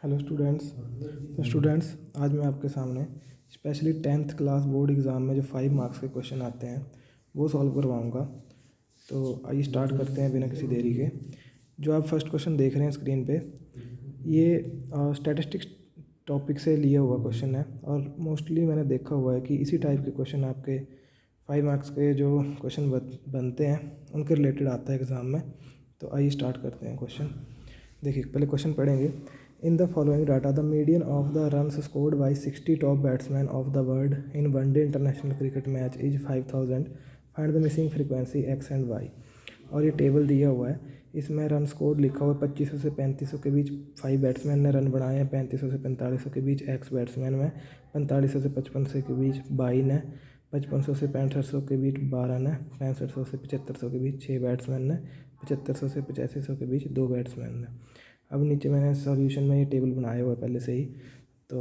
Hello students. आज मैं आपके सामने specially 10th class board exam में जो 5 मार्क्स के क्वेश्चन आते हैं वो सॉल्व करवाऊंगा। तो आइए स्टार्ट करते हैं बिना किसी देरी के। जो आप फर्स्ट क्वेश्चन देख रहे हैं स्क्रीन पे, ये स्टैटिस्टिक्स टॉपिक से लिया हुआ क्वेश्चन है और मोस्टली मैंने देखा हुआ है कि इसी टाइप के क्वेश्चन आपके 5 मार्क्स के जो क्वेश्चन बनते हैं उनके रिलेटेड आता है एग्ज़ाम में। तो आइए स्टार्ट करते हैं क्वेश्चन। देखिए, पहले क्वेश्चन पढ़ेंगे। In the following data the median of the runs scored by 60 top batsman of the world in one day international cricket match is 5000। Find the missing frequency x and y. और ये table दिया हुआ है, इसमें run score लिखा हुआ है 2500 से 3500 के बीच 5 बैट्समैन ने रन बनाए हैं, 3500 से 4500 के बीच एक्स बैट्समैन में, 4500 से 5500 के बीच 22 ने, 5500 से 6500 के बीच 12 ने, 6500 से 7500 के बीच 6 बैट्समैन ने, 7500 से 8500 के बीच 2 बैट्समैन ने। अब नीचे मैंने सॉल्यूशन में ये टेबल बनाया हुआ है पहले से ही। तो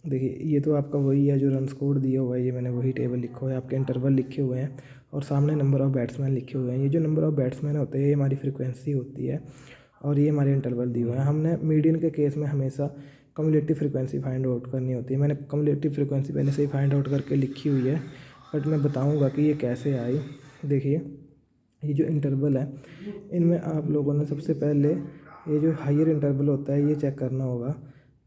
देखिए, ये तो आपका वही है जो रन स्कोर दिया हुआ है, ये मैंने वही टेबल लिखा हुआ है। आपके इंटरवल लिखे हुए हैं और सामने नंबर ऑफ़ बैट्समैन लिखे हुए हैं। ये जो नंबर ऑफ़ बैट्समैन होते हैं ये हमारी फ्रीक्वेंसी होती है और ये हमारे इंटरवल दिए हुए हैं। हमने मीडियन के केस में हमेशा कम्युलेटिव फ्रीक्वेंसी फाइंड आउट करनी होती है। मैंने कम्युलेटिव फ्रीक्वेंसी पहले से ही फाइंड आउट करके लिखी हुई है, बट मैं बताऊँगा कि ये कैसे आई। देखिए, ये जो इंटरवल है इनमें आप लोगों ने सबसे पहले ये जो हायर इंटरवल होता है ये चेक करना होगा।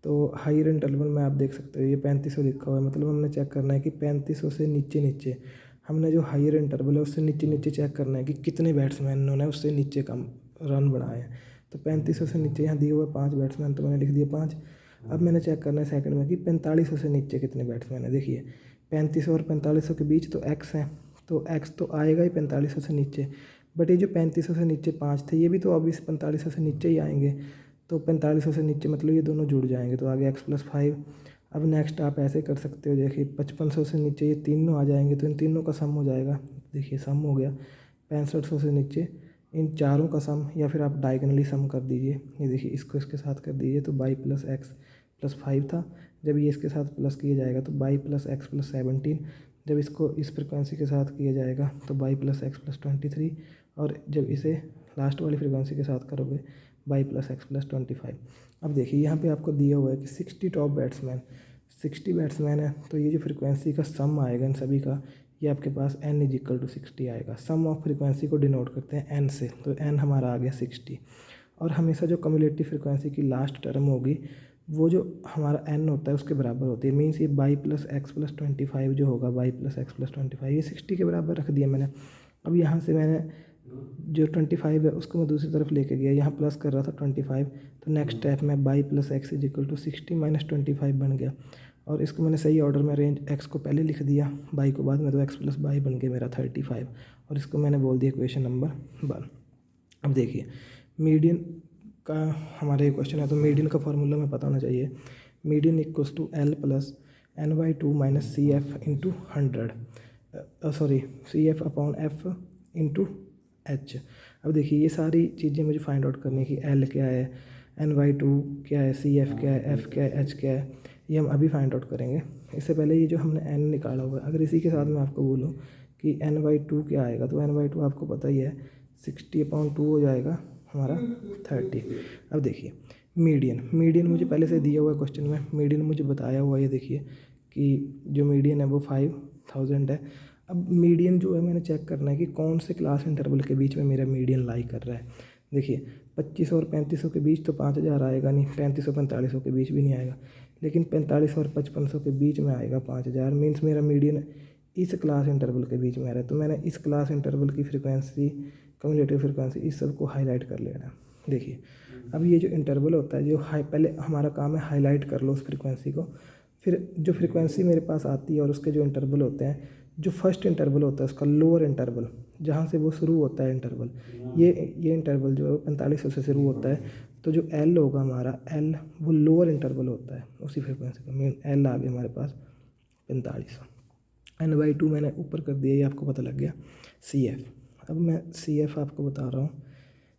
तो हायर इंटरवल में आप देख सकते हो ये 3500 लिखा हुआ है, मतलब हमने चेक करना है कि 3500 से नीचे नीचे हमने जो हायर इंटरवल है उससे नीचे नीचे चेक करना है कि कितने बैट्समैनों ने उससे नीचे कम रन बनाए हैं। तो 3500 से नीचे यहाँ दिए हुए 5 बैट्समैन, तो मैंने लिख दिया 5। अब मैंने चेक करना है सेकंड में कि 4500 से नीचे कितने बैट्समैन है। देखिए, 3500 और 4500 के बीच तो एक्स है, तो एक्स तो आएगा ही 4500 से नीचे। बट ये जो 3500 से नीचे 5 थे ये भी तो अब इस 4500 से नीचे ही आएंगे। तो 4500 से नीचे मतलब ये दोनों जुड़ जाएंगे, तो आगे x + 5। अब नेक्स्ट आप ऐसे कर सकते हो, देखिए 5500 से नीचे ये तीनों आ जाएंगे तो इन तीनों का सम हो जाएगा। देखिए सम हो गया। 6500 से नीचे इन चारों का सम, या फिर आप डायगनली सम कर दीजिए। ये देखिए इसको इसके साथ कर दीजिए तो y + x + 5 था। जब ये इसके साथ प्लस किया जाएगा तो y + x + 17। जब इसको इस फ्रिक्वेंसी के साथ किया जाएगा तो y + x + 23। और जब इसे लास्ट वाली फ्रिक्वेंसी के साथ करोगे y + x + 25। अब देखिए यहाँ पे आपको दिया हुआ है कि 60 टॉप बैट्समैन, 60 बैट्समैन है, तो ये जो फ्रिक्वेंसी का सम आएगा इन सभी का, ये आपके पास n = 60 आएगा। सम ऑफ फ्रिक्वेंसी को डिनोट करते हैं n से, तो n हमारा आ गया 60। और हमेशा जो कम्युलेटिव फ्रिक्वेंसी की लास्ट टर्म होगी वो जो हमारा n होता है उसके बराबर होती है। मीन्स ये y + x + 25 जो होगा, y + x + 25 ये 60 के बराबर रख दिया मैंने। अब यहाँ से मैंने जो 25 है उसको मैं दूसरी तरफ लेके गया, यहाँ प्लस कर रहा था 25, तो नेक्स्ट स्टेप में y + x = 60 - 25 बन गया। और इसको मैंने सही ऑर्डर में अरेंज, x को पहले लिख दिया, y को बाद में, तो x + y बन गया मेरा 35। और इसको मैंने बोल दिया क्वेश्चन नंबर 1। अब देखिए, मीडियन का हमारा क्वेश्चन है, तो मीडियन का फार्मूला में पता होना चाहिए। Median = L + n/2 - CF × 100, sorry CF/F × H। अब देखिए ये सारी चीज़ें मुझे फाइंड आउट करनी है कि L क्या है, n/2 क्या है, CF क्या है, F क्या है, H क्या है। ये हम अभी फाइंड आउट करेंगे। इससे पहले ये जो हमने n निकाला हुआ है, अगर इसी के साथ मैं आपको बोलूँ कि n/2 क्या आएगा, तो n/2 आपको पता ही है 60/2 हो जाएगा हमारा 30। अब देखिए मीडियन मुझे पहले से दिया हुआ है क्वेश्चन में, मीडियन मुझे बताया हुआ है। ये देखिए कि जो मीडियन है वो 5000 है। अब मीडियन जो है मैंने चेक करना है कि कौन से क्लास इंटरवल के बीच में मेरा मीडियन लाई कर रहा है। देखिए 2500 और 3500 के बीच तो 5000 आएगा नहीं, 3500-4500 के बीच भी नहीं आएगा, लेकिन 4500 और 5500 के बीच में आएगा 5000। मीन्स मेरा मीडियन इस क्लास इंटरवल के बीच में आ रहा है। तो मैंने इस क्लास इंटरवल की फ्रिक्वेंसी, कम्युलेटिव फ्रिक्वेंसी, इस सब को हाईलाइट कर लेना है। देखिए अब ये जो इंटरवल होता है, जो पहले हमारा काम है हाईलाइट कर लो उस फ्रिक्वेंसी को। फिर जो फ्रिक्वेंसी मेरे पास आती है और उसके जो इंटरवल होते हैं, जो फर्स्ट इंटरवल होता है उसका लोअर इंटरवल, जहाँ से वो शुरू होता है इंटरवल, ये इंटरवल जो है 4500 से शुरू होता है। तो जो एल होगा हमारा, एल वो लोअर इंटरवल होता है उसी फ्रिक्वेंसी का। मेन एल आ गया हमारे पास 4500। n/2 मैंने ऊपर कर दिया, ये आपको पता लग गया। CF, अब मैं CF आपको बता रहा हूँ।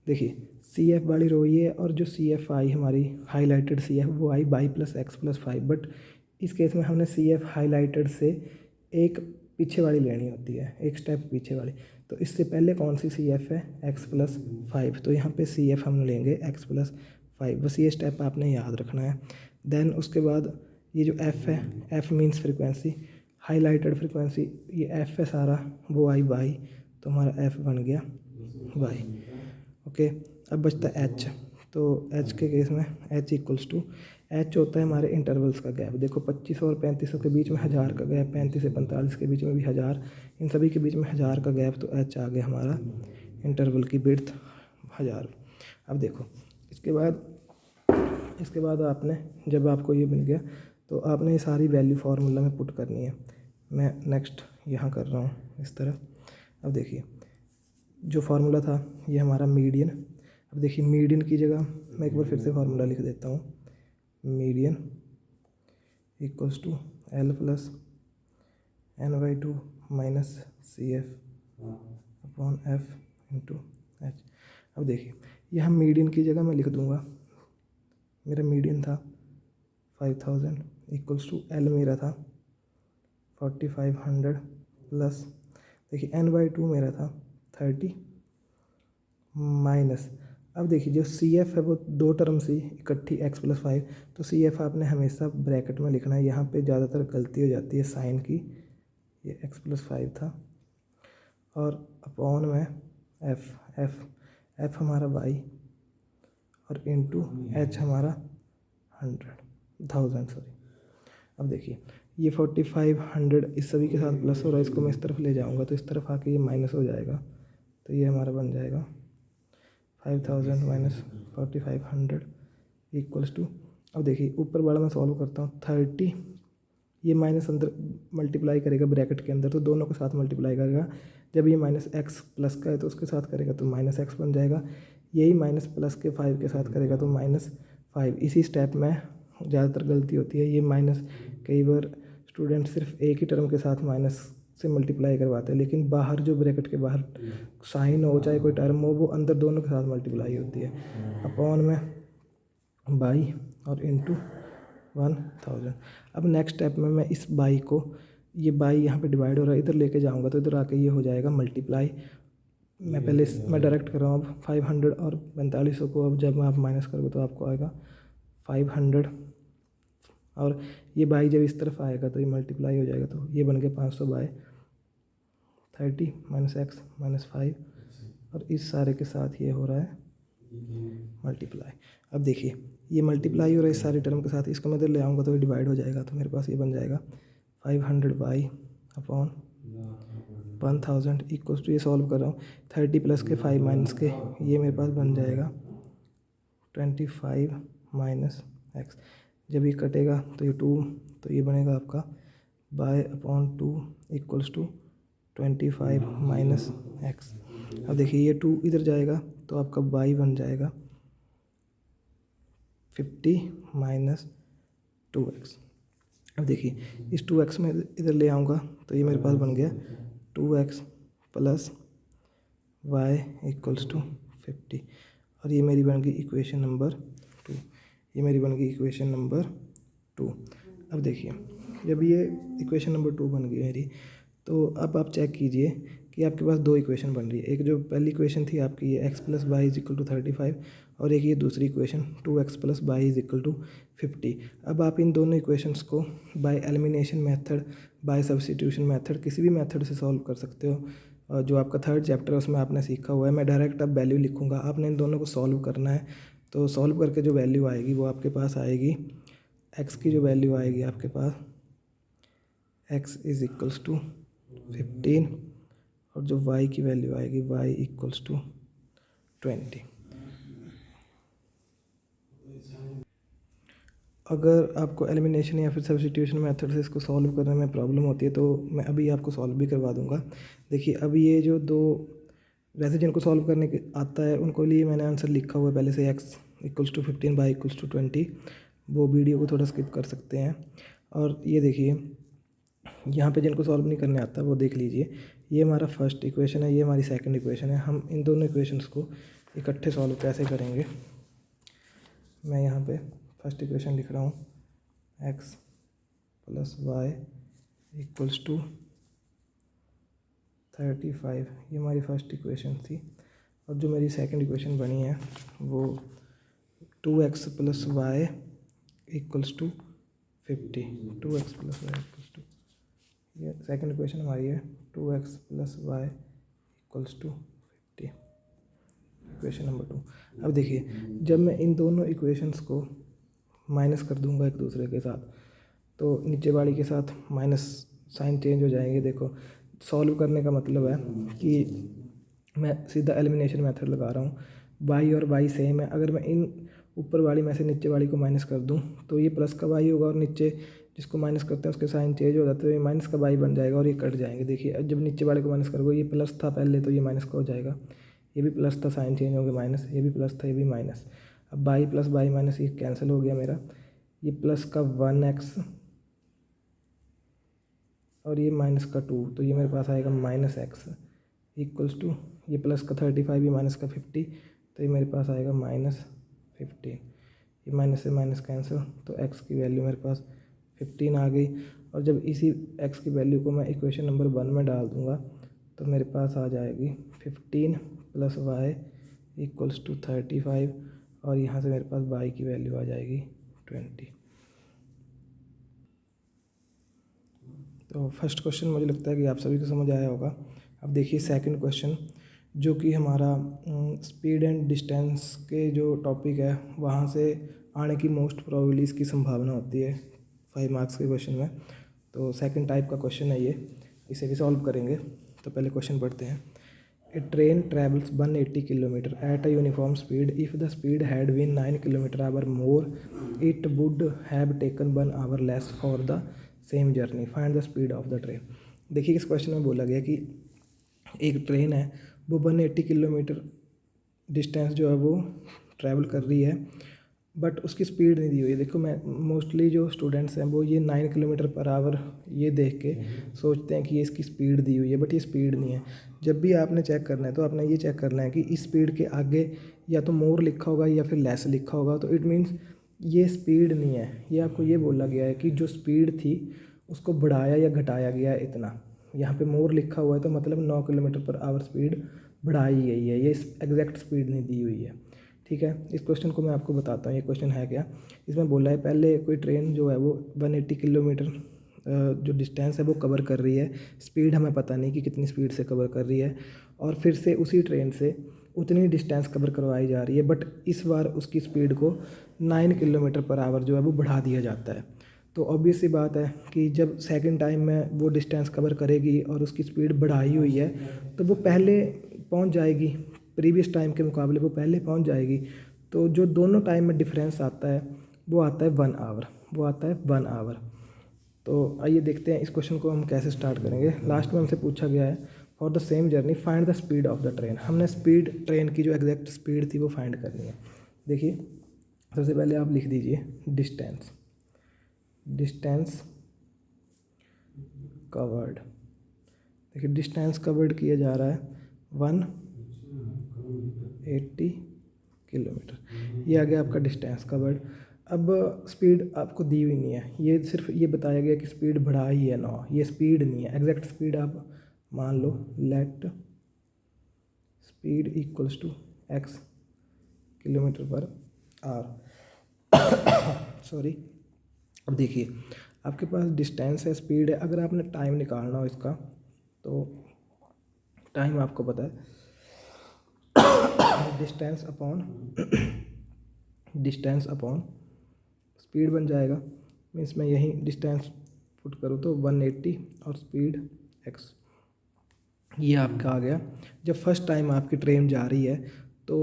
देखिए CF वाली रो ये है, और जो CF आई हमारी हाईलाइटेड CF वो आई y + x + 5। बट इस केस में हमने CF हाईलाइटेड से एक पीछे वाली लेनी होती है, एक स्टेप पीछे वाली। तो इससे पहले कौन सी CF है, x + 5, तो यहाँ पे CF हम लेंगे x + 5, बस ये स्टेप आपने याद रखना है। देन उसके बाद ये जो एफ़ है, F means frequency, highlighted frequency, ये एफ़ है सारा, वो आई बाई, तो हमारा एफ़ बन गया बाई। ओके, अब बचता है एच। तो एच के केस में एच इक्वल्स टू, एच होता है हमारे इंटरवल्स का गैप। देखो 2500 और 3500 के बीच में 1000 का गैप, 35 से 45 के बीच में भी 1000, इन सभी के बीच में 1000 का गैप, तो एच आ गया हमारा इंटरवल की विड्थ 1000। अब देखो इसके बाद आपने, जब आपको ये मिल गया तो आपने ये सारी वैल्यू फार्मूला में पुट करनी है। मैं नेक्स्ट यहाँ कर रहा हूँ इस तरह। अब देखिए जो फार्मूला था ये हमारा मीडियन। अब देखिए मीडियन की जगह मैं एक बार फिर से फार्मूला लिख देता हूँ। Median equals to L plus n/2 minus C F upon F into H. अब देखिए यहाँ मीडियन की जगह मैं लिख दूँगा, मेरा मीडियन था 5000 इक्वल्स टू एल मेरा था 4500 प्लस, देखिए n/2 मेरा था 30 माइनस, अब देखिए जो सी एफ है वो दो टर्म सी इकट्ठी x + 5, तो सी एफ आपने हमेशा ब्रैकेट में लिखना है। यहाँ पे ज़्यादातर गलती हो जाती है साइन की, ये x + 5 था और अपॉन में एफ हमारा y और इंटू एच हमारा 1000 सॉरी। अब देखिए ये 4500 इस सभी के साथ प्लस हो रहा है, इसको मैं इस तरफ ले जाऊंगा तो इस तरफ आके ये माइनस हो जाएगा, तो ये हमारा बन जाएगा 5000 माइनस 4500 इक्वल्स टू, अब देखिए ऊपर वाला मैं सॉल्व करता हूँ 30, ये माइनस अंदर मल्टीप्लाई करेगा ब्रैकेट के अंदर, तो दोनों के साथ मल्टीप्लाई करेगा। जब ये माइनस एक्स प्लस का है तो उसके साथ करेगा तो माइनस एक्स बन जाएगा, यही माइनस प्लस के 5 के साथ करेगा तो -5। इसी स्टेप में ज़्यादातर गलती होती है, ये माइनस कई बार स्टूडेंट सिर्फ एक ही टर्म के साथ माइनस से मल्टीप्लाई करवाते हैं, लेकिन बाहर जो ब्रैकेट के बाहर साइन हो चाहे कोई टर्म हो वो अंदर दोनों के साथ मल्टीप्लाई होती है। अपॉन में बाई और इंटू 1000। अब नेक्स्ट स्टेप में मैं इस बाई को, ये बाई यहाँ पे डिवाइड हो रहा है, इधर लेके जाऊँगा तो इधर आके ये हो जाएगा मल्टीप्लाई। मैं डायरेक्ट कर रहा हूँ अब 500 और 4500 को, अब जब आप माइनस करोगे तो आपको आएगा 500 और ये बाई जब इस तरफ आएगा तो ये मल्टीप्लाई हो जाएगा, तो ये बन गया 500/30 माइनस एक्स माइनस 5 और इस सारे के साथ ये हो रहा है मल्टीप्लाई। अब देखिए ये मल्टीप्लाई हो रहा है इस सारे टर्म के साथ, इसको मैं इधर ले आऊँगा तो ये डिवाइड हो जाएगा, तो मेरे पास ये बन जाएगा 500/1000 इक्वल्स टू, ये सॉल्व कर रहा हूँ 30 प्लस के 5 माइनस के, ये मेरे पास बन जाएगा 25 माइनस एक्स। जब ये कटेगा तो ये 2, तो ये बनेगा आपका y/2 equals to 25 minus x. अब देखिए ये 2 इधर जाएगा तो आपका y बन जाएगा 50 माइनस 2x। अब देखिए इस 2x में इधर ले आऊँगा तो ये मेरे पास बन गया 2x plus y equals to 50 और ये मेरी बन गई इक्वेशन नंबर 2। ये मेरी बन गई इक्वेशन नंबर 2। अब देखिए जब ये इक्वेशन नंबर 2 बन गई मेरी, तो अब आप चेक कीजिए कि आपके पास दो इक्वेशन बन रही है। एक जो पहली इक्वेशन थी आपकी ये x + y = 35 और एक ये दूसरी इक्वेशन 2x + y = 50। अब आप इन दोनों इक्वेशंस को by elimination method, by substitution method, किसी भी मेथड से सॉल्व कर सकते हो। और जो आपका थर्ड चैप्टर है उसमें आपने सीखा हुआ है। मैं डायरेक्ट अब वैल्यू लिखूँगा, आपने इन दोनों को सॉल्व करना है। तो सॉल्व करके जो वैल्यू आएगी वो आपके पास आएगी, x की जो वैल्यू आएगी आपके पास x = 15 और जो y की वैल्यू आएगी y = 20। अगर आपको एलिमिनेशन या फिर सब्स्टिट्यूशन मेथड से इसको सॉल्व करने में प्रॉब्लम होती है तो मैं अभी आपको सॉल्व भी करवा दूंगा। देखिए अभी ये जो दो, वैसे जिनको सॉल्व करने के आता है उनको लिए मैंने आंसर लिखा हुआ है पहले से, x = 15 y = 20। वो वीडियो को थोड़ा स्किप कर सकते हैं। और ये देखिए यहाँ पे जिनको सॉल्व नहीं करने आता वो देख लीजिए, ये हमारा फर्स्ट इक्वेशन है, ये हमारी सेकंड इक्वेशन है। हम इन दोनों इक्वेशंस को इकट्ठे सॉल्व कैसे करेंगे, मैं यहाँ पे फर्स्ट इक्वेशन लिख रहा हूँ x + y = 35, ये हमारी फर्स्ट इक्वेशन थी। और जो मेरी सेकंड इक्वेशन बनी है वो 2x plus y equals to 50, 2x plus y equals to, ये सेकंड इक्वेशन हमारी है 2x plus y equals to 50, equation number 2। अब देखिए जब मैं इन दोनों इक्वेशंस को माइनस कर दूंगा एक दूसरे के साथ तो नीचे वाली के साथ माइनस साइन चेंज हो जाएंगे। देखो सॉल्व करने का मतलब है कि मैं सीधा एलिमिनेशन मेथड लगा रहा हूँ, वाई और वाई सेम है। अगर मैं इन ऊपर वाली में से नीचे वाली को माइनस कर दूँ तो ये प्लस का वाई होगा और नीचे जिसको माइनस करते हैं उसके साइन चेंज हो जाता है तो ये माइनस का वाई बन जाएगा और ये कट जाएंगे। देखिए अब जब नीचे वाले को माइनस करोगे, ये प्लस था पहले तो ये माइनस का हो जाएगा, ये भी प्लस था साइन चेंज हो गया माइनस, ये भी प्लस था ये भी माइनस। अब बाई प्लस बाई माइनस ये कैंसिल हो गया मेरा, ये प्लस का 1x और ये माइनस का 2, तो ये मेरे पास आएगा माइनस एक्स इक्वल्स टू, ये प्लस का 35 ये माइनस का 50, तो ये मेरे पास आएगा माइनस 15। ये माइनस से माइनस कैंसिल, तो x की वैल्यू मेरे पास 15 आ गई। और जब इसी x की वैल्यू को मैं इक्वेशन नंबर 1 में डाल दूँगा तो मेरे पास आ जाएगी 15 प्लस वाई इक्वल्स टू 35 और यहाँ से मेरे पास y की वैल्यू आ जाएगी 20। तो फर्स्ट क्वेश्चन मुझे लगता है कि आप सभी को समझ आया होगा। अब देखिए सेकंड क्वेश्चन जो कि हमारा स्पीड एंड डिस्टेंस के जो टॉपिक है वहाँ से आने की मोस्ट प्रोबेबली इसकी संभावना होती है 5 मार्क्स के क्वेश्चन में। तो सेकंड टाइप का क्वेश्चन है ये, इसे भी सॉल्व करेंगे। तो पहले क्वेश्चन पढ़ते हैं। A train travels 180 kilometre at a uniform speed if the speed had been 9 kilometre hour more it would have taken 1 hour less for the same journey, find the speed of the train. देखिए इस question में बोला गया कि एक train है वो 180 kilometre distance जो है वो ट्रैवल कर रही है बट उसकी स्पीड नहीं दी हुई है। देखो मैं मोस्टली जो स्टूडेंट्स हैं वो ये 9 किलोमीटर पर आवर ये देख के सोचते हैं कि ये इसकी स्पीड दी हुई है, बट ये स्पीड नहीं है। जब भी आपने चेक करना है तो आपने ये चेक करना है कि इस स्पीड के आगे या तो मोर लिखा होगा या फिर लेस लिखा होगा, तो इट मीन्स ये स्पीड नहीं है। ये आपको ये बोला गया है कि जो स्पीड थी उसको बढ़ाया या घटाया गया है इतना। यहाँ पे मोर लिखा हुआ है तो मतलब 9 किलोमीटर पर आवर स्पीड बढ़ाई गई है, ये एग्जैक्ट स्पीड नहीं दी हुई है। ठीक है, इस क्वेश्चन को मैं आपको बताता हूँ ये क्वेश्चन है क्या। इसमें बोला है पहले कोई ट्रेन जो है वो 180 किलोमीटर जो डिस्टेंस है वो कवर कर रही है, स्पीड हमें पता नहीं कि कितनी स्पीड से कवर कर रही है, और फिर से उसी ट्रेन से उतनी डिस्टेंस कवर करवाई जा रही है बट इस बार उसकी स्पीड को 9 किलोमीटर पर आवर जो है वो बढ़ा दिया जाता है। तो ऑब्वियस सी बात है कि जब सेकंड टाइम में वो डिस्टेंस कवर करेगी और उसकी स्पीड बढ़ाई हुई है तो वो पहले पहुंच जाएगी, प्रीवियस टाइम के मुकाबले वो पहले पहुंच जाएगी। तो जो दोनों टाइम में डिफरेंस आता है वो आता है 1 आवर, वो आता है 1 आवर। तो आइए देखते हैं इस क्वेश्चन को हम कैसे स्टार्ट करेंगे। लास्ट में हमसे पूछा गया है for the same journey find the speed of the train. हमने स्पीड ट्रेन की जो एग्जैक्ट स्पीड थी वो फाइंड करनी है। देखिए सबसे पहले आप लिख दीजिए डिस्टेंस, डिस्टेंस कवर्ड। देखिए डिस्टेंस कवर्ड किया जा रहा है 180 किलोमीटर, ये आ गया आपका डिस्टेंस कवर्ड। अब स्पीड आपको दी हुई नहीं है, ये सिर्फ ये बताया गया कि स्पीड बढ़ाई है ना, ये स्पीड नहीं है। एग्जैक्ट स्पीड आप मान लो let speed equals to x kilometre per hour sorry. अब देखिए आपके पास डिस्टेंस है, स्पीड है, अगर आपने टाइम निकालना हो इसका तो टाइम आपको पता है डिस्टेंस अपॉन स्पीड बन जाएगा। मीन्स मैं यहीं डिस्टेंस पुट करूँ तो 180 और स्पीड x, ये आपका आ गया। जब फर्स्ट टाइम आपकी ट्रेन जा रही है तो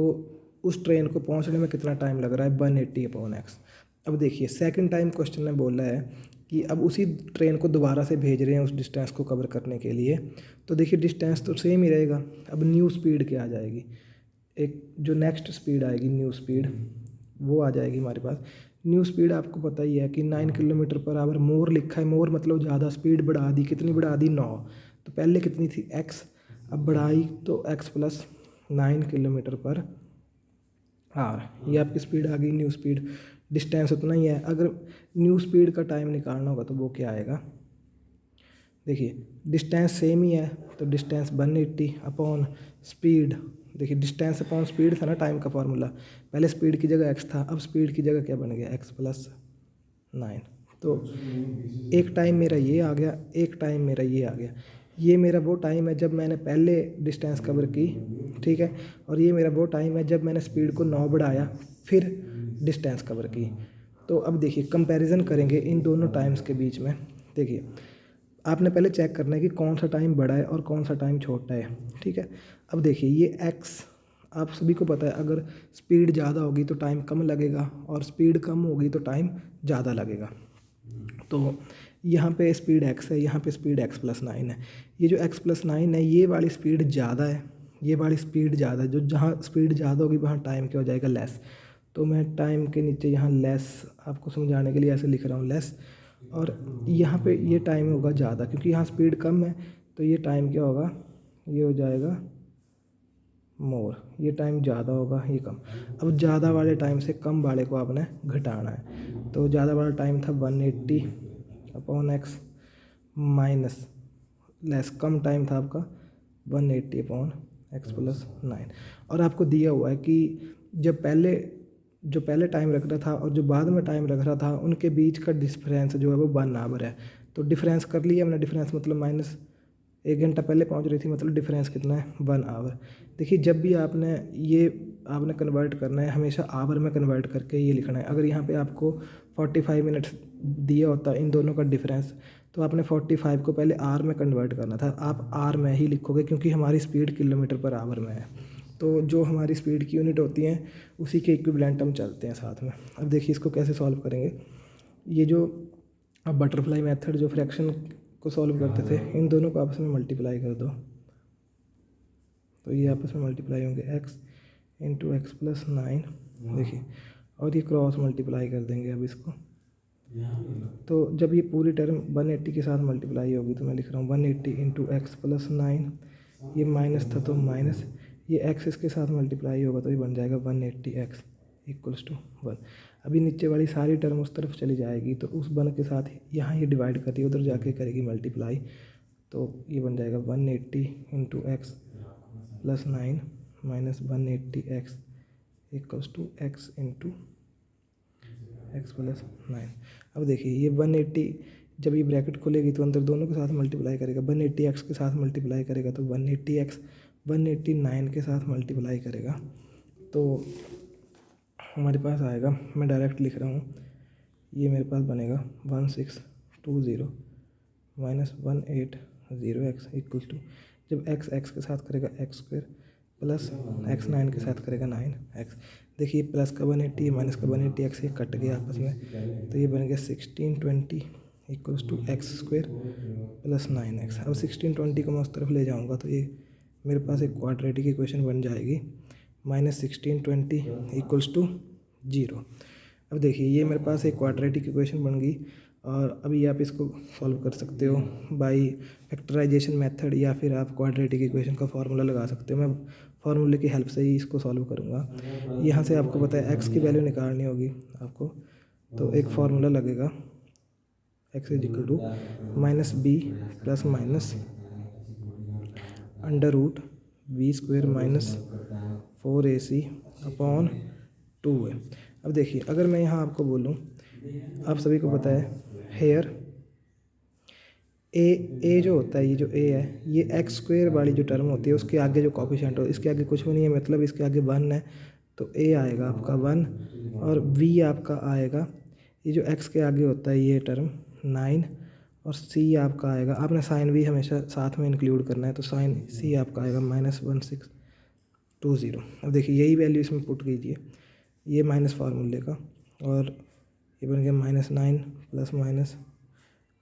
उस ट्रेन को पहुंचने में कितना टाइम लग रहा है 180/x। अब देखिए सेकंड टाइम क्वेश्चन में बोला है कि अब उसी ट्रेन को दोबारा से भेज रहे हैं उस डिस्टेंस को कवर करने के लिए, तो देखिए डिस्टेंस तो सेम ही रहेगा। अब न्यू स्पीड क्या आ जाएगी, एक जो नेक्स्ट स्पीड आएगी न्यू स्पीड वो आ जाएगी हमारे पास। न्यू स्पीड आपको पता ही है कि 9 किलोमीटर पर आवर, मोर लिखा है, मोर मतलब ज़्यादा, स्पीड बढ़ा दी, कितनी बढ़ा दी 9, तो पहले कितनी थी x, अब बढ़ाई तो x plus 9 kilometre per our, ये आपकी स्पीड आ गई न्यू स्पीड। डिस्टेंस उतना ही है, अगर न्यू स्पीड का टाइम निकालना होगा तो वो क्या आएगा। देखिए डिस्टेंस सेम ही है तो डिस्टेंस 180 अपॉन स्पीड देखिए डिस्टेंस अपॉन स्पीड था ना टाइम का फार्मूला, पहले स्पीड की जगह x था, अब स्पीड की जगह क्या बन गया x+9। तो एक टाइम मेरा ये आ गया, एक टाइम मेरा ये आ गया। ये मेरा वो टाइम है जब मैंने पहले डिस्टेंस कवर की, ठीक है, और ये मेरा वो टाइम है जब मैंने स्पीड को 9 बढ़ाया फिर डिस्टेंस कवर की। तो अब देखिए कंपैरिजन करेंगे इन दोनों टाइम्स के बीच में। देखिए आपने पहले चेक करना है कि कौन सा टाइम बड़ा है और कौन सा टाइम छोटा है, ठीक है। अब देखिए ये x, आप सभी को पता है अगर स्पीड ज़्यादा होगी तो टाइम कम लगेगा और स्पीड कम होगी तो टाइम ज़्यादा लगेगा। तो यहाँ पे स्पीड x है, यहाँ पे स्पीड x+9 है। ये जो x+9 है ये वाली स्पीड ज़्यादा है, ये वाली स्पीड ज़्यादा है। जो जहाँ स्पीड ज़्यादा होगी वहाँ टाइम क्या हो जाएगा, लेस। तो मैं टाइम के नीचे यहाँ लेस आपको समझाने के लिए ऐसे लिख रहा हूँ, लेस। और यहाँ पे ये टाइम होगा ज़्यादा क्योंकि यहाँ स्पीड कम है, तो ये टाइम क्या होगा, ये हो जाएगा मोर। ये टाइम ज़्यादा होगा, ये कम। अब ज़्यादा वाले टाइम से कम वाले को आपने घटाना है। तो ज़्यादा वाला टाइम था 180/x माइनस लेस, कम टाइम था आपका 180/x+9। और आपको दिया हुआ है कि जो पहले टाइम रख रहा था और जो बाद में टाइम रख रहा था उनके बीच का डिफरेंस जो है वो 1 आवर है। तो डिफरेंस कर लिया हमने, डिफरेंस मतलब माइनस 1 घंटा पहले पहुंच रही थी, मतलब डिफरेंस कितना है 1 आवर। देखिए जब भी आपने कन्वर्ट करना है हमेशा आवर में कन्वर्ट करके ये लिखना है। अगर यहाँ पे आपको 45 मिनट्स दिया होता इन दोनों का डिफरेंस, तो आपने 45 को पहले आर में कन्वर्ट करना था। आप आर में ही लिखोगे क्योंकि हमारी स्पीड km/h में है। तो जो हमारी स्पीड की यूनिट होती हैं उसी के इक्विवेलेंट हम चलते हैं साथ में। अब देखिए इसको कैसे सॉल्व करेंगे। ये जो अब बटरफ्लाई मेथड जो फ्रैक्शन को सॉल्व करते थे, इन दोनों को आपस में मल्टीप्लाई कर दो, तो ये आपस में मल्टीप्लाई होंगे x इंटू x+9। देखिए और ये क्रॉस मल्टीप्लाई कर देंगे अब इसको। तो जब ये पूरी टर्म 180 के साथ मल्टीप्लाई होगी, तो मैं लिख रहा हूँ 180 इंटू x+9। ये माइनस था तो माइनस, ये x इसके साथ मल्टीप्लाई होगा तो ये बन जाएगा 180x = 1। अभी नीचे वाली सारी टर्म उस तरफ चली जाएगी, तो उस 1 के साथ यहाँ ये डिवाइड कर रही है, उधर जाके करेगी मल्टीप्लाई। तो ये बन जाएगा 180 into x+9 minus 180x = x into x+9। अब देखिए ये 180 जब ये ब्रैकेट खुलेगी तो अंदर दोनों के साथ मल्टीप्लाई करेगा, 180x के साथ मल्टीप्लाई करेगा तो 180x 189 के साथ मल्टीप्लाई करेगा, तो हमारे पास आएगा, मैं डायरेक्ट लिख रहा हूँ, ये मेरे पास बनेगा 1620 माइनस 180x = जब x के साथ करेगा x² प्लस x9 के साथ करेगा 9x। देखिए प्लस का 180 माइनस का 180x ये कट गया आपस में, तो ये बन गया 1620 = x² प्लस 9x। अब 1620 को मैं उस तरफ ले जाऊंगा तो ये मेरे पास एक क्वाड्रेटिक इक्वेशन बन जाएगी, -1620 = 0। अब देखिए ये मेरे पास एक क्वाड्रेटिक इक्वेशन बन गई, और अभी आप इसको सॉल्व कर सकते हो बाय फैक्टराइजेशन मेथड, या फिर आप क्वाड्रेटिक इक्वेशन का फार्मूला लगा सकते हो। मैं फार्मूले की हेल्प से ही इसको सॉल्व करूँगा। यहाँ से आपको पता है x की वैल्यू निकालनी होगी आपको, तो एक फार्मूला लगेगा x = -b plus minus √b² - 4ac/2 है। अब देखिए अगर मैं यहाँ आपको बोलूँ, आप सभी को पता है हेयर ए जो होता है, ये जो ए है, ये x² वाली जो टर्म होती है उसके आगे जो कोफिशिएंट हो, इसके आगे कुछ भी नहीं है, मतलब इसके आगे 1 है, तो ए आएगा आपका 1 और v आपका आएगा, ये जो x के आगे होता है ये टर्म 9, और c आपका आएगा, आपने साइन v हमेशा साथ में इंक्लूड करना है, तो साइन c आपका आएगा -1620। अब देखिए यही वैल्यू इसमें पुट कीजिए, ये माइनस फार्मूले का, और ये बन गया -9 प्लस माइनस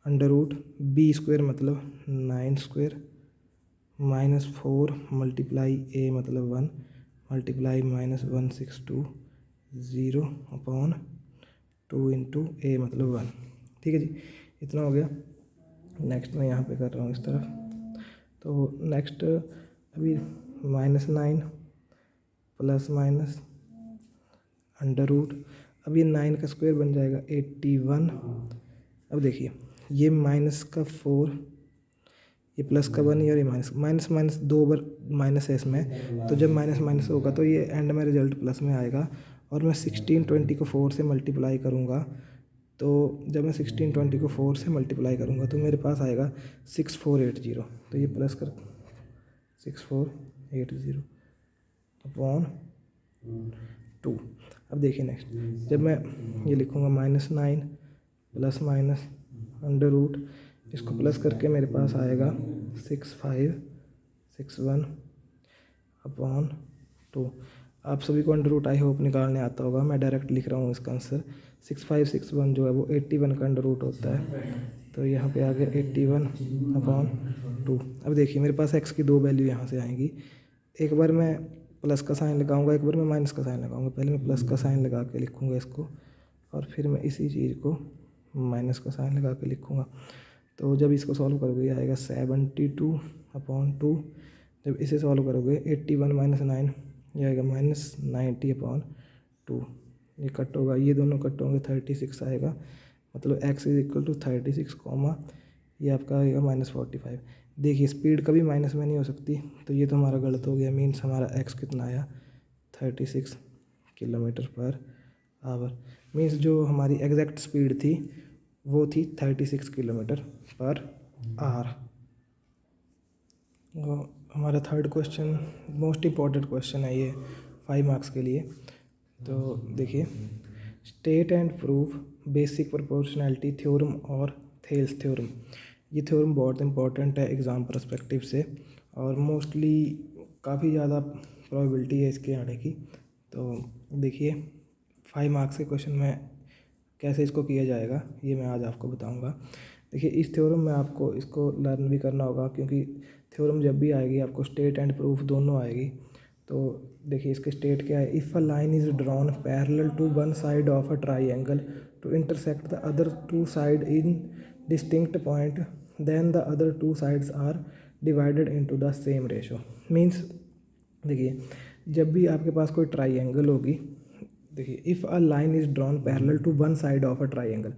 √b² मतलब 9² -4 मल्टीप्लाई a मतलब 1 मल्टीप्लाई -1620/2 इंटू a मतलब 1। ठीक है जी, इतना हो गया। नेक्स्ट मैं यहाँ पे कर रहा हूँ इस तरफ, तो नेक्स्ट अभी -9 प्लस माइनस √, अब ये 9 का स्क्वायर बन जाएगा 81। अब देखिए ये -4, ये प्लस का 1 और ये माइनस माइनस माइनस 2 बार माइनस है इसमें, तो जब माइनस माइनस होगा तो ये एंड में रिजल्ट प्लस में आएगा। और मैं 1620 को 4 से मल्टीप्लाई करूँगा, तो जब मैं 1620 को 4 से मल्टीप्लाई करूँगा तो मेरे पास आएगा 6480। तो ये प्लस कर 6480 अपॉन 2। अब देखिए नेक्स्ट, जब मैं ये लिखूँगा -9 प्लस माइनस अंडर रूट, इसको प्लस करके मेरे पास आएगा 6561 अपॉन 2। आप सभी को अंडर रूट आई होप निकालने आता होगा, मैं डायरेक्ट लिख रहा हूँ इसका आंसर। 6561 जो है वो 81 का अंडर रूट होता है, तो यहाँ पे आ गया 81 अपॉन 2। अब देखिए मेरे पास x की 2 वैल्यू यहाँ से आएंगी, एक बार मैं प्लस का साइन लगाऊंगा, एक बार मैं माइनस का साइन लगाऊंगा। पहले मैं प्लस का साइन लगा के लिखूंगा इसको, और फिर मैं इसी चीज़ को माइनस का साइन लगा के लिखूंगा। तो जब इसको सॉल्व करोगे आएगा 72 अपॉन 2। जब इसे सॉल्व करोगे 81 माइनस 9 ये आएगा -90 अपॉन 2। ये कट होगा, ये दोनों कट होंगे, 36 आएगा, मतलब x is equal to 36 comma ये आपका आएगा -45। देखिए स्पीड कभी माइनस में नहीं हो सकती, तो ये तो हमारा गलत हो गया। मीन्स हमारा x कितना आया 36 किलोमीटर पर आवर। मीन्स जो हमारी एग्जैक्ट स्पीड थी वो थी 36 किलोमीटर पर आवर। हमारा third question most important question है ये 5 मार्क्स के लिए। तो देखिए, state and prove basic proportionality theorem और थेल्स थ्योरम। ये थ्योरम बहुत इंपॉर्टेंट है एग्ज़ाम पर्सपेक्टिव से, और मोस्टली काफ़ी ज़्यादा प्रोबेबिलिटी है इसके आने की। तो देखिए 5 मार्क्स के क्वेश्चन में कैसे इसको किया जाएगा ये मैं आज आपको बताऊंगा। देखिए इस थ्योरम में आपको इसको लर्न भी करना होगा, क्योंकि थ्योरम जब भी आएगी आपको स्टेट एंड प्रूफ दोनों आएगी। तो देखिए इसके स्टेट क्या है, if a line is drawn parallel to one side of a triangle to intersect the other two side in distinct point, then the other two sides are divided into the same ratio. Means देखिए जब भी आपके पास कोई triangle होगी, देखिए if a line is drawn parallel to one side of a triangle,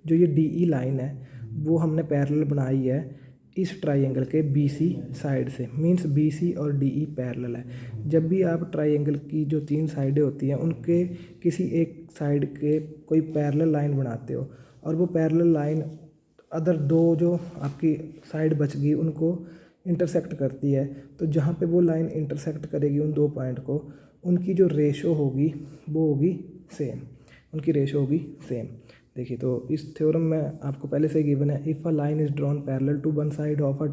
जो ये डी ई लाइन है वो हमने पैरेलल बनाई है इस ट्राइंगल के बी सी साइड से। मीन्स बी सी और डी ई पैरेलल है। जब भी आप ट्राइंगल की जो 3 साइडें होती हैं उनके किसी एक साइड के कोई पैरेलल लाइन बनाते हो, और वो पैरेलल लाइन अदर 2 जो आपकी साइड बच गई उनको इंटरसेक्ट करती है, तो जहाँ पे वो लाइन इंटरसेक्ट करेगी उन 2 पॉइंट को, उनकी जो रेशो होगी वो होगी सेम, उनकी रेशो होगी सेम। देखिए तो इस थ्योरम में आपको पहले से गिवन है, if a line is drawn parallel to one side of a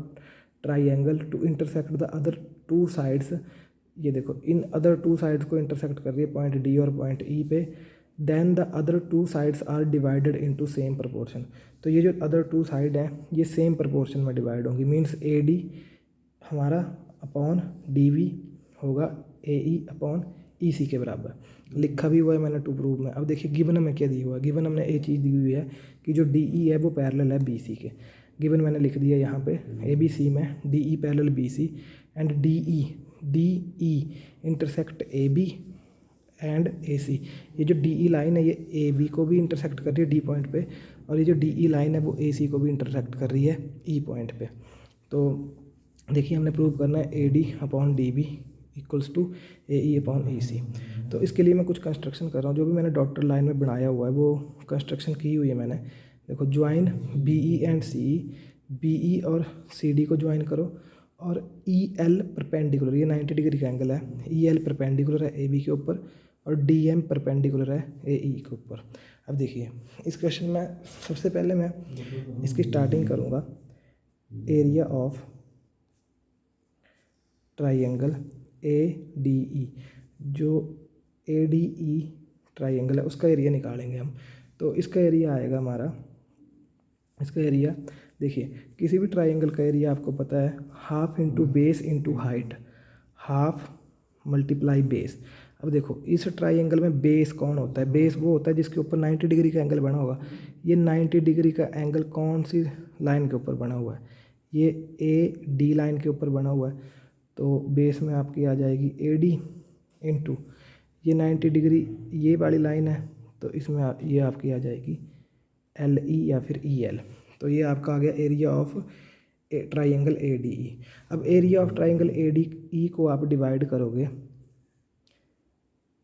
triangle to intersect the other 2 sides, ये देखो इन अदर 2 साइड्स को इंटरसेक्ट कर रही है पॉइंट डी और पॉइंट ई पे, then the other 2 sides are divided into same proportion. तो ये जो अदर 2 साइड है ये सेम प्रपोर्शन में डिवाइड होंगी। मीन्स ए डी हमारा अपॉन डी वी होगा ए ई अपॉन ई सी के बराबर। लिखा भी हुआ है मैंने टू प्रूव में। अब देखिए गिवन हमें क्या दिया हुआ है, गिवन हमने एक चीज़ दी हुई है कि जो डी ई है वो पैरेलल है बी सी के। गिवन मैंने लिख दिया यहाँ पे ए बी सी में D E parallel B C and D E intersect A B and A C. ये जो डी ई लाइन है ये ए बी को भी इंटरसेक्ट कर रही है डी पॉइंट पे, और ये जो डी ई लाइन है वो ए सी को भी इंटरसेक्ट कर रही है ई पॉइंट पे। तो देखिए हमने प्रूव करना है A D upon D B equals to A E upon A C. तो इसके लिए मैं कुछ कंस्ट्रक्शन कर रहा हूँ, जो भी मैंने डॉटर लाइन में बनाया हुआ है वो कंस्ट्रक्शन की हुई है मैंने। देखो join B E and C E, B E और सी डी को ज्वाइन करो, और ई एल परपेंडिकुलर, ये 90 डिग्री का एंगल है, ई एल परपेंडिकुलर है ए बी के ऊपर, और डी एम परपेंडिकुलर है ए ई के ऊपर। अब देखिए इस क्वेश्चन में सबसे पहले मैं इसकी स्टार्टिंग करूँगा area of triangle A D ई। जो ए डी ई ट्राइंगल है उसका एरिया निकालेंगे हम। तो इसका एरिया आएगा हमारा, इसका एरिया देखिए किसी भी ट्राइंगल का एरिया आपको पता है half into base into height, half multiply base. अब देखो इस ट्राइंगल में बेस कौन होता है, बेस वो होता है जिसके ऊपर 90 डिग्री का एंगल बना होगा। ये 90 डिग्री का एंगल कौन सी लाइन के ऊपर बना हुआ है, ये ए डी लाइन के ऊपर बना हुआ है। तो बेस में आपकी आ जाएगी ए डी इंटू ये 90 डिग्री ये वाली लाइन है, तो इसमें ये आपकी आ जाएगी एल ई या फिर ई एल। तो ये आपका आ गया area of triangle A D E. अब area of triangle A D E को आप डिवाइड करोगे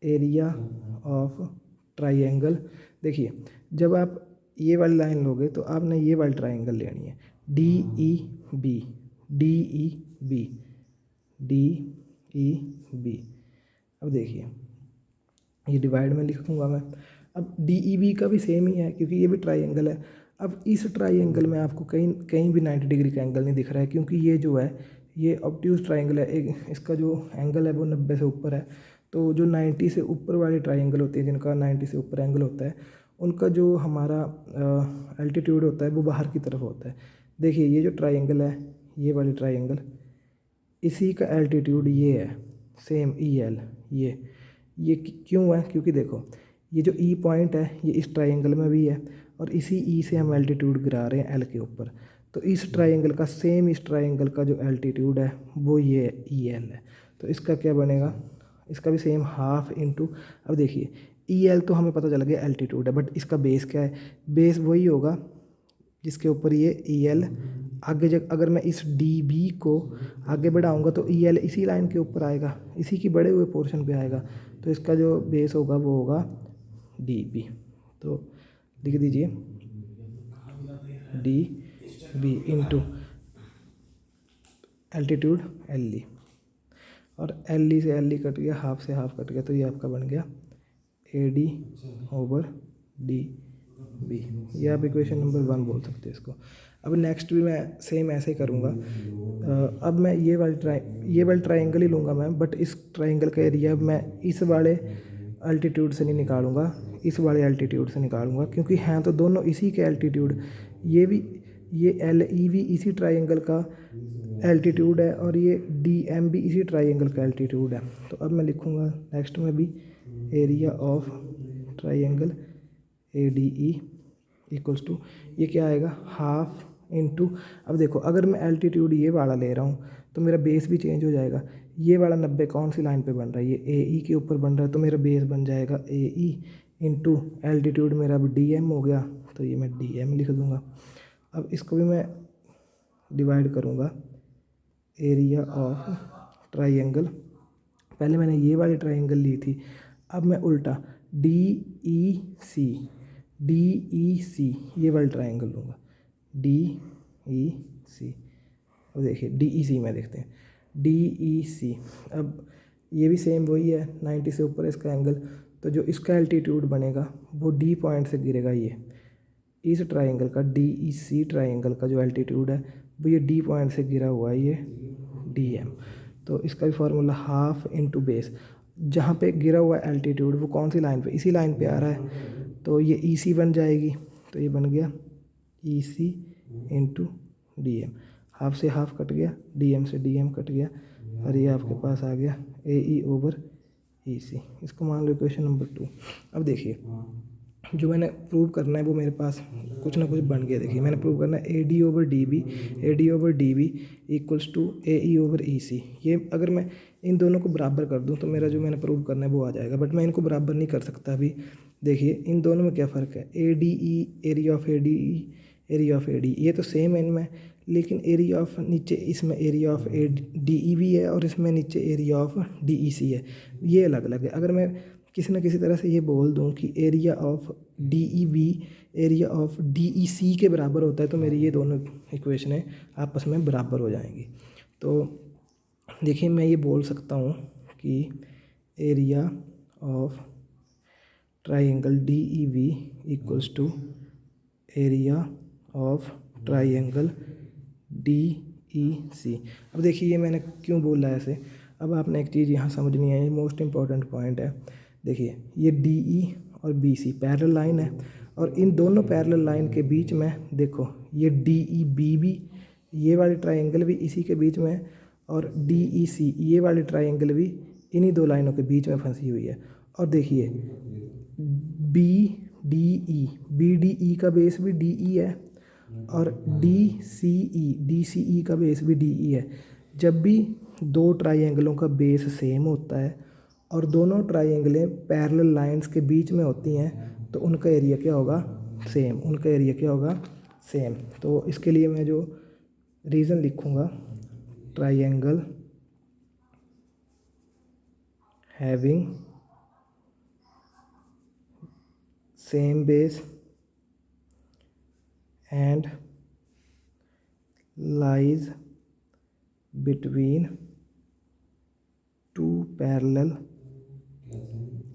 एरिया ऑफ ट्राइंगल, देखिए जब आप ये वाली लाइन लोगे तो आपने ये वाली ट्राइंगल लेनी है D E B, D E B, D E B. अब देखिए ये डिवाइड में लिखूँगा मैं। अब डी ई बी का भी सेम ही है क्योंकि ये भी ट्राइंगल है। अब इस ट्राइंगल में आपको कहीं कहीं भी 90 डिग्री का एंगल नहीं दिख रहा है क्योंकि ये जो है ये ऑब्ट्यूज ट्राइंगल है, एक इसका जो एंगल है वो 90 से ऊपर है। तो जो 90 से ऊपर वाले ट्राइंगल होते हैं जिनका 90 से ऊपर एंगल होता है उनका जो हमारा एल्टीट्यूड होता है वो बाहर की तरफ होता है। देखिए ये जो ट्राइंगल है ये वाली ट्राइंगल, इसी का एल्टीट्यूड ये है सेम ई एल। ये क्यों है? क्योंकि देखो ये जो ई पॉइंट है ये इस ट्राइंगल में भी है और इसी ई से हम एल्टीट्यूड गिरा रहे हैं एल के ऊपर। तो इस ट्राइंगल का सेम इस ट्राइंगल का जो एल्टीट्यूड है वो ये ई एल है। तो इसका क्या बनेगा? इसका भी सेम हाफ इंटू, अब देखिए ई एल तो हमें पता चल गया एल्टीट्यूड है, बट इसका बेस क्या है? बेस वही होगा जिसके ऊपर ये ई एल आगे जब अगर मैं इस डी बी को आगे बढ़ाऊँगा तो ई एल इसी लाइन के ऊपर आएगा, इसी की बड़े हुए पोर्शन पे आएगा। तो इसका जो बेस होगा वो होगा डी बी। तो लिख दीजिए D B into altitude L E, और एल ई से एल ई कट गया, हाफ से हाफ कट गया, तो ये आपका बन गया A D over D B. ये आप इक्वेशन नंबर 1 बोल सकते हैं इसको। अब नेक्स्ट भी मैं सेम ऐसे ही करूँगा। अब मैं ये वाली ट्राइंगल ही लूँगा मैं, बट इस ट्राइंगल का एरिया मैं इस वाले अल्टीट्यूड से नहीं निकालूंगा, इस वाले अल्टीट्यूड से निकालूंगा क्योंकि हैं तो दोनों इसी के अल्टीट्यूड। ये एल ई भी इसी ट्राइंगल का एल्टीट्यूड है और ये डी एम भी इसी ट्राइंगल का एल्टीट्यूड है। तो अब मैं लिखूँगा नेक्स्ट में भी area of triangle A D E equals to, ये क्या आएगा हाफ इंटू, अब देखो अगर मैं एल्टीट्यूड ये वाला ले रहा हूँ तो मेरा बेस भी चेंज हो जाएगा। ये वाला 90 कौन सी लाइन पे बन रहा है? ये ए ई के ऊपर बन रहा है, तो मेरा बेस बन जाएगा ए ई इंटू एल्टीट्यूड मेरा अब डी एम हो गया, तो ये मैं डी एम लिख दूँगा। अब इसको भी मैं डिवाइड करूँगा एरिया ऑफ ट्राइंगल, पहले मैंने ये वाली ट्राइंगल ली थी, अब मैं उल्टा डी ई सी ये वाली ट्राइंगल लूँगा डी ई सी। अब देखिए डी ई सी में देखते हैं डी ई सी। अब ये भी सेम वही है, 90 से ऊपर इसका एंगल, तो जो इसका एल्टीट्यूड बनेगा वो डी पॉइंट से गिरेगा। ये इस ट्राइंगल का डी ई सी ट्राइंगल का जो एल्टीट्यूड है वो ये डी पॉइंट से गिरा हुआ है, ये डी एम। तो इसका भी फार्मूला हाफ इंटू बेस, जहाँ पे गिरा हुआ एल्टीट्यूड वो कौन सी लाइन पे? इसी लाइन पे आ रहा है, तो ये ई सी बन जाएगी। तो ये बन गया ई सी इंटू डी एम, हाफ से हाफ कट गया, डी एम से डी एम कट गया, और ये आपके पास आ गया ए ई ओवर ई सी। इसको मान लो इक्वेशन नंबर 2। अब देखिए जो मैंने प्रूव करना है वो मेरे पास कुछ ना कुछ बन गया। देखिए मैंने प्रूव करना है A D over D B equals to A E over E C. ये अगर मैं इन दोनों को बराबर कर दूं तो मेरा जो मैंने प्रूव करना है वो आ जाएगा, बट मैं इनको बराबर नहीं कर सकता अभी। देखिए इन दोनों में क्या फ़र्क है? A D E area of A D E area of A D, ये तो सेम है इनमें, लेकिन एरिया ऑफ नीचे इसमें एरिया ऑफ ए डी ई भी है और इसमें नीचे एरिया ऑफ डी ई सी है, ये अलग अलग है। अगर मैं किसी न किसी तरह से ये बोल दूं कि area of D E B area of D E C के बराबर होता है तो मेरी ये दोनों इक्वेशनें आपस में बराबर हो जाएंगी। तो देखिए मैं ये बोल सकता हूँ कि area of triangle D E B equals to area of triangle D E C. अब देखिए ये मैंने क्यों बोला है ऐसे, अब आपने एक चीज़ यहाँ समझनी है, ये मोस्ट इम्पॉर्टेंट पॉइंट है। देखिए ये डी ई और बी सी पैरेलल लाइन है, और इन दोनों पैरेलल लाइन के बीच में देखो ये डी ई बी भी, ये वाली ट्राइंगल भी इसी के बीच में है, और डी ई सी ये वाली ट्राइंगल भी इन्हीं दो लाइनों के बीच में फंसी हुई है। और देखिए बी डी ई का बेस भी डी ई है और डी सी ई का बेस भी डी ई है। जब भी दो ट्राइंगलों का बेस सेम होता है और दोनों ट्राइंगलें पैरेलल लाइंस के बीच में होती हैं तो उनका एरिया क्या होगा? सेम। तो इसके लिए मैं जो रीज़न लिखूँगा triangle having same base and lies between two parallel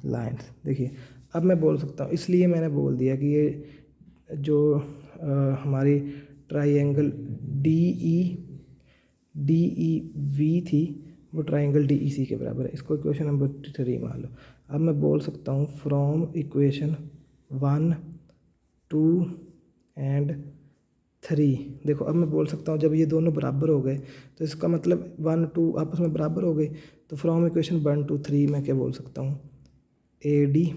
lines. देखिए अब मैं बोल सकता हूँ, इसलिए मैंने बोल दिया कि ये जो हमारी ट्राइंगल डी ई वी थी वो ट्राइंगल डी ई सी के बराबर है। इसको इक्वेशन नंबर 3 मान लो। अब मैं बोल सकता हूँ फ्रॉम इक्वेशन 1, 2 एंड 3। देखो अब मैं बोल सकता हूँ जब ये दोनों बराबर हो गए तो इसका मतलब 1, 2 आपस में बराबर हो गए, तो फ्रॉम इक्वेशन 1, 2, 3 मैं क्या बोल सकता हूँ, A D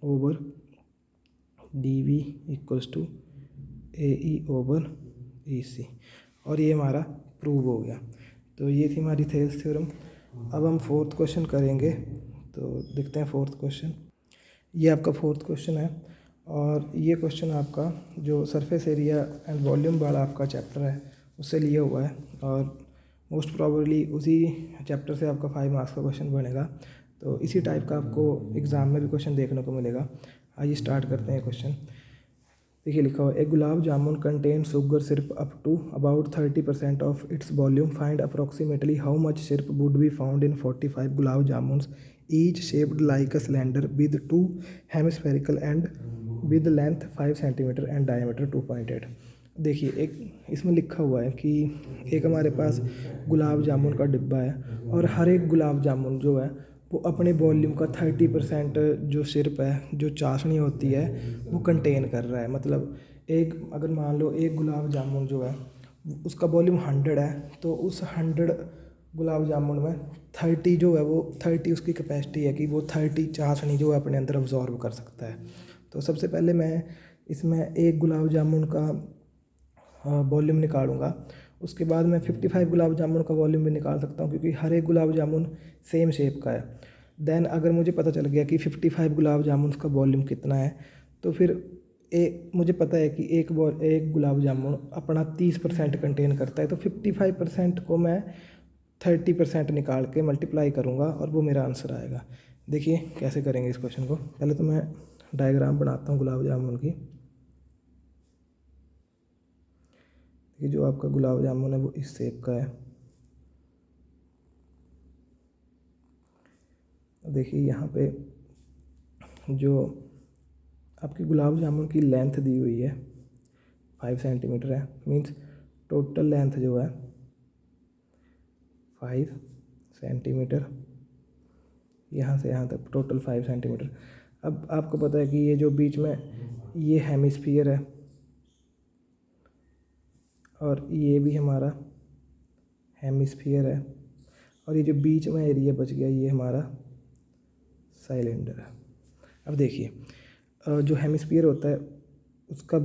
over D V equals to A E over E C, और ये हमारा प्रूव हो गया। तो ये थी हमारी थेल्स थ्योरम। अब हम फोर्थ क्वेश्चन करेंगे, तो देखते हैं फोर्थ क्वेश्चन। ये आपका फोर्थ क्वेश्चन है और ये क्वेश्चन आपका जो सरफेस एरिया एंड वॉल्यूम वाला आपका चैप्टर है उससे लिया हुआ है, और मोस्ट प्रोबेबली उसी चैप्टर से आपका 5 मार्क्स का क्वेश्चन बनेगा। तो इसी टाइप का आपको एग्ज़ाम में भी क्वेश्चन देखने को मिलेगा। आइए स्टार्ट करते हैं क्वेश्चन। देखिए लिखा हुआ है, एक gulab jamun contain sugar syrup up to about 30% of its volume, find approximately how much syrup would be found in 45 gulab jamuns each shaped like a cylinder with 2 hemispherical and with length 5 centimetre and diameter 2.8। देखिए एक इसमें लिखा हुआ है कि एक हमारे पास गुलाब जामुन का डिब्बा है और हर एक गुलाब जामुन जो है वो अपने वॉल्यूम का 30% जो सिरप है, जो चाशनी होती है, वो कंटेन कर रहा है। मतलब एक अगर मान लो एक गुलाब जामुन जो है उसका वॉल्यूम 100 है, तो उस 100 गुलाब जामुन में 30 जो है वो 30 उसकी कैपेसिटी है कि वो 30 चाशनी जो है अपने अंदर अब्जॉर्ब कर सकता है। तो सबसे पहले मैं इसमें एक गुलाब जामुन का वॉल्यूम निकालूंगा, उसके बाद मैं 55 गुलाब जामुन का वॉल्यूम भी निकाल सकता हूँ क्योंकि हर एक गुलाब जामुन सेम शेप का है। देन अगर मुझे पता चल गया कि 55 गुलाब जामुन का वॉल्यूम कितना है, तो फिर मुझे पता है कि एक गुलाब जामुन अपना 30% कंटेन करता है, तो 55% को मैं 30% निकाल के मल्टीप्लाई करूँगा और वो मेरा आंसर आएगा। देखिए कैसे करेंगे इस क्वेश्चन को। पहले तो मैं डायग्राम बनाता हूँ गुलाब जामुन की। ये जो आपका गुलाब जामुन है वो इस शेप का है। देखिए यहाँ पे जो आपकी गुलाब जामुन की लेंथ दी हुई है 5 सेंटीमीटर है, मीन्स टोटल लेंथ जो है 5 सेंटीमीटर, यहाँ से यहाँ तक टोटल 5 सेंटीमीटर। अब आपको पता है कि ये जो बीच में ये हेमिस्फीयर है और ये भी हमारा हेमिस्फीयर है, और ये जो बीच में एरिया बच गया ये हमारा सिलेंडर है। अब देखिए जो हेमिस्फीयर होता है उसका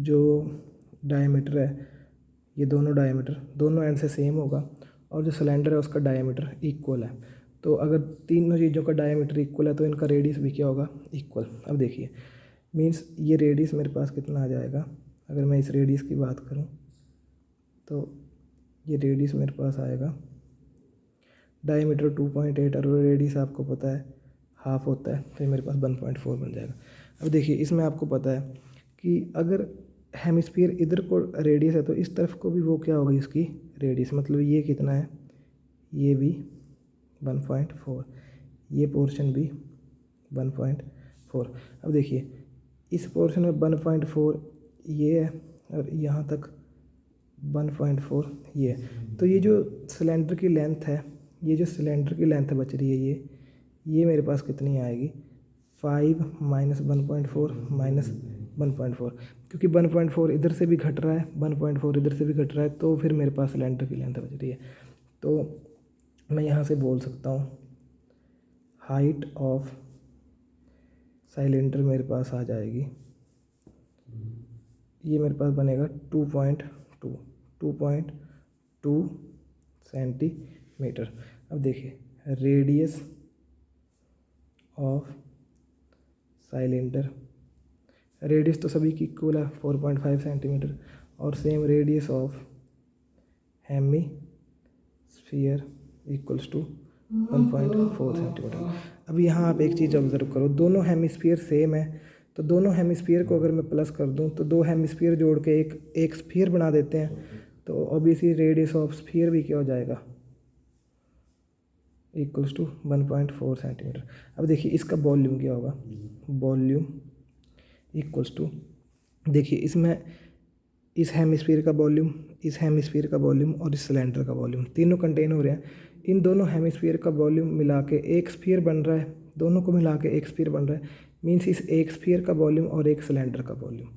जो डायमीटर है, ये दोनों डायमीटर दोनों एंड से सेम होगा, और जो सिलेंडर है उसका डायमीटर इक्वल है। तो अगर तीनों चीज़ों का डायमीटर इक्वल है तो इनका रेडियस भी क्या होगा, इक्वल। अब देखिए मीन्स ये रेडियस मेरे पास कितना आ जाएगा, अगर मैं इस रेडियस की बात करूँ तो ये रेडियस मेरे पास आएगा, डायमीटर 2.8 और रेडियस आपको पता है हाफ होता है, तो ये मेरे पास 1.4 बन जाएगा। अब देखिए इसमें आपको पता है कि अगर हेमिस्फीयर इधर को रेडियस है तो इस तरफ को भी वो क्या होगा इसकी रेडियस, मतलब ये कितना है, ये भी 1.4, ये पोर्शन भी 1.4। अब देखिए इस पोर्शन में 1.4 ये है और यहाँ तक 1.4 ये है। तो ये जो सिलेंडर की लेंथ है, ये जो सिलेंडर की लेंथ बच रही है ये मेरे पास कितनी आएगी, 5 माइनस 1.4 माइनस 1.4, क्योंकि 1.4 इधर से भी घट रहा है, 1.4 इधर से भी घट रहा है, तो फिर मेरे पास सिलेंडर की लेंथ बच रही है। तो मैं यहाँ से बोल सकता हूँ हाइट ऑफ सिलेंडर मेरे पास आ जाएगी, ये मेरे पास बनेगा 2.2 सेंटीमीटर। अब देखिए रेडियस ऑफ सिलेंडर, रेडियस तो सभी की इक्वल है 4.5 सेंटीमीटर, और same radius of hemisphere equals to 1.4 centimetre. अब यहाँ आप एक चीज़ ऑब्जर्व करो, दोनों हेमिस्फीयर सेम है, तो दोनों हेमिस्फीयर को अगर मैं प्लस कर दूँ तो दो हेमिस्फीयर जोड़ के एक स्फीयर बना देते हैं, तो ऑब्वियसली रेडियस ऑफ स्फीयर भी क्या हो जाएगा, इक्वल्स टू 1.4 सेंटीमीटर। अब देखिए इसका वॉल्यूम क्या होगा, वॉल्यूम इक्वल्स टू, देखिए इसमें इस हेमिस्फीयर का वॉल्यूम, इस हेमिस्फीयर का वॉल्यूम और इस सिलेंडर का वॉल्यूम तीनों कंटेन हो रहे हैं। इन दोनों हेमिस्फीयर का वॉल्यूम मिला के एक स्फीयर बन रहा है, दोनों को मिला के एक स्फीयर बन रहा है, मीन्स इस एक स्फीयर का वॉल्यूम और एक सिलेंडर का वॉल्यूम,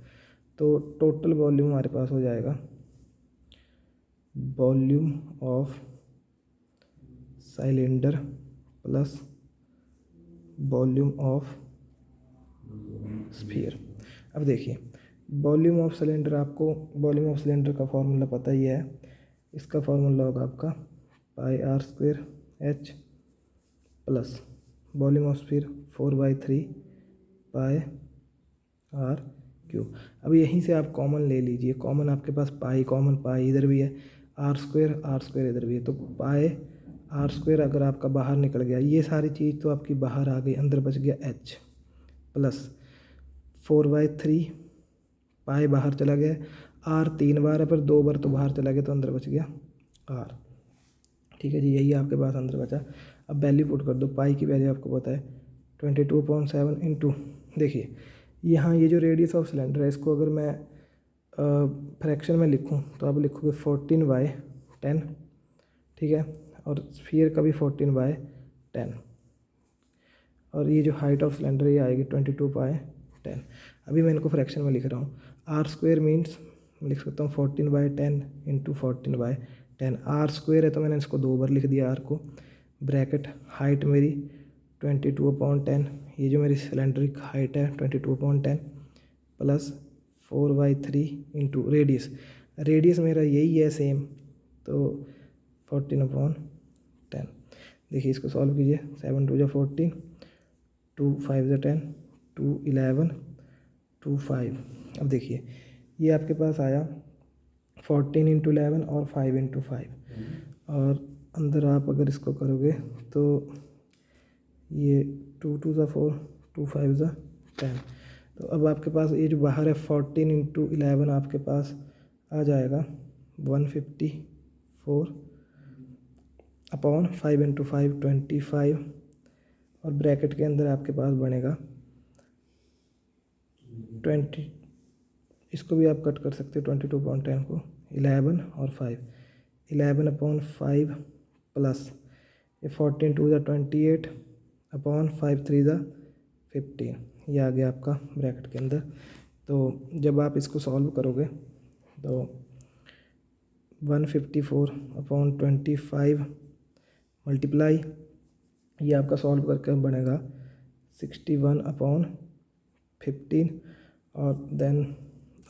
तो टोटल वॉल्यूम हमारे पास हो जाएगा volume of cylinder plus volume of sphere. अब देखिए वॉल्यूम ऑफ सिलेंडर, आपको वॉल्यूम ऑफ सिलेंडर का फॉर्मूला पता ही है, इसका फॉर्मूला होगा आपका pi r square h plus volume of sphere 4/3 pi r cube. अब यहीं से आप कॉमन ले लीजिए, कॉमन आपके पास पाई, कॉमन पाई इधर भी है, आर स्क्वायर इधर भी है, तो पाई आर स्क्वायर अगर आपका बाहर निकल गया, ये सारी चीज़ तो आपकी बाहर आ गई, अंदर बच गया एच प्लस 4/3 पाई बाहर चला गया, आर 3 बार है पर 2 बार तो बाहर चला गया, तो अंदर बच गया आर। ठीक है जी, यही आपके पास अंदर बचा। अब वैल्यू पुट कर दो, पाई की वैल्यू आपको पता है 22.7 इंटू, देखिए यहाँ ये जो रेडियस ऑफ सिलेंडर है इसको अगर मैं फ्रैक्शन में लिखूँ तो आप लिखोगे 14/10, ठीक है, और स्फीयर का भी 14/10, और ये जो हाइट ऑफ सिलेंडर ये आएगी 22/10। अभी मैं इनको फ्रैक्शन में लिख रहा हूँ, आर स्क्वायर मीन्स मैं लिख सकता हूँ 14/10 इंटू 14/10, आर स्क्वायर है तो मैंने इसको 2 बार लिख दिया आर को, ब्रैकेट हाइट मेरी 22/10, ये जो मेरी सिलेंडरिक हाइट है 22/10 प्लस 4/3 इंटू रेडियस, रेडियस मेरा यही है सेम, तो 14/10। देखिए इसको सॉल्व कीजिए, 7 2 14, 2 5 10, 2 11, 2 5। अब देखिए ये आपके पास आया 14 इंटू 11 और 5 इंटू 5, और अंदर आप अगर इसको करोगे तो ये 2 2 4, 2 5 10, तो अब आपके पास ये जो बाहर है 14 इंटू 11 आपके पास आ जाएगा 154 अपॉन 5 इंटू 5 25, और ब्रैकेट के अंदर आपके पास बनेगा 20, इसको भी आप कट कर सकते हो 22/10 को, 11 और 5, 11 अपॉन 5 प्लस ये 14 2 28 अपॉन 5 3 15, ये आ गया आपका ब्रैकेट के अंदर। तो जब आप इसको सॉल्व करोगे तो 154 अपॉन 25 मल्टीप्लाई, ये आपका सॉल्व करके बनेगा 61/15, और देन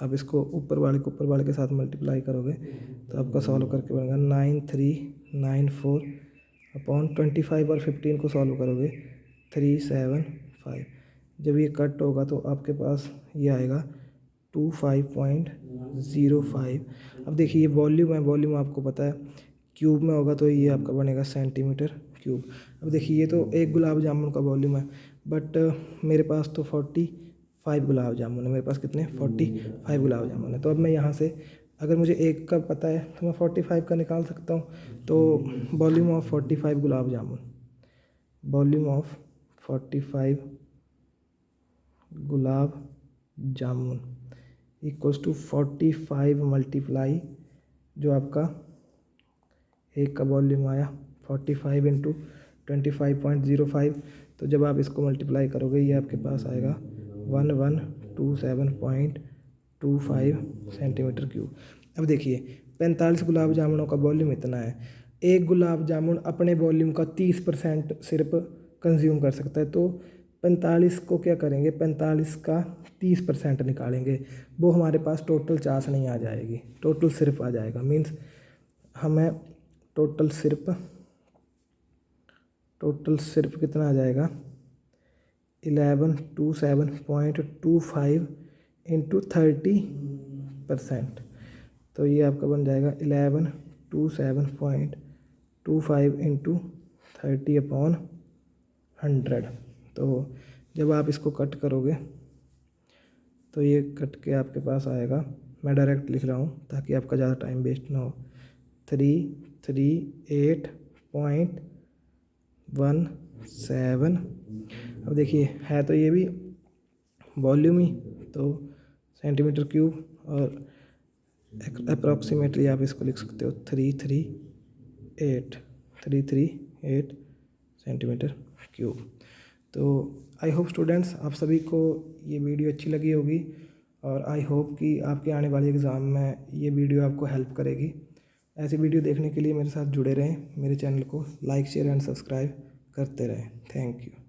आप इसको ऊपर वाले के साथ मल्टीप्लाई करोगे तो आपका सॉल्व करके बनेगा 9394 अपॉन 25, और 15 को सॉल्व करोगे 375। जब ये कट होगा तो आपके पास ये आएगा 25.05। अब देखिए ये वॉल्यूम है, वॉल्यूम आपको पता है क्यूब में होगा तो ये आपका बनेगा सेंटीमीटर क्यूब। अब देखिए ये तो एक गुलाब जामुन का वॉल्यूम है, बट मेरे पास तो 45 गुलाब जामुन है, मेरे पास कितने 45 गुलाब जामुन है, तो अब मैं यहाँ से अगर मुझे एक का पता है तो मैं 45 का निकाल सकता हूँ। तो volume of 45 gulab jamun, volume of 45 gulab jamun equals to 45 multiply जो आपका एक का वॉल्यूम आया 45 इंटू 25.05, तो जब आप इसको मल्टीप्लाई करोगे ये आपके पास आएगा 1127.25 सेंटीमीटर क्यूब। अब देखिए 45 गुलाब जामुनों का वॉल्यूम इतना है, एक गुलाब जामुन अपने वॉल्यूम का 30% सिर्फ कंज्यूम कर सकता है, तो 45 को क्या करेंगे, 45 का 30% निकालेंगे, वो हमारे पास टोटल चाशनी आ जाएगी, टोटल सिर्फ आ जाएगा, मीन्स हमें टोटल सिर्फ कितना आ जाएगा 1127.25 इंटू 30%, तो ये आपका बन जाएगा 11 27.25 इंटू 30/100। तो जब आप इसको कट करोगे तो ये कट के आपके पास आएगा, मैं डायरेक्ट लिख रहा हूँ ताकि आपका ज़्यादा टाइम वेस्ट ना हो। 338.17। अब देखिए है तो ये भी वॉल्यूम ही, तो सेंटीमीटर क्यूब, और अप्रॉक्सीमेटली आप इसको लिख सकते हो 338 सेंटीमीटर क्यूब। तो आई होप स्टूडेंट्स आप सभी को ये वीडियो अच्छी लगी होगी, और आई होप कि आपके आने वाले एग्ज़ाम में ये वीडियो आपको हेल्प करेगी। ऐसी वीडियो देखने के लिए मेरे साथ जुड़े रहें, मेरे चैनल को लाइक शेयर एंड सब्सक्राइब करते रहें। Thank you.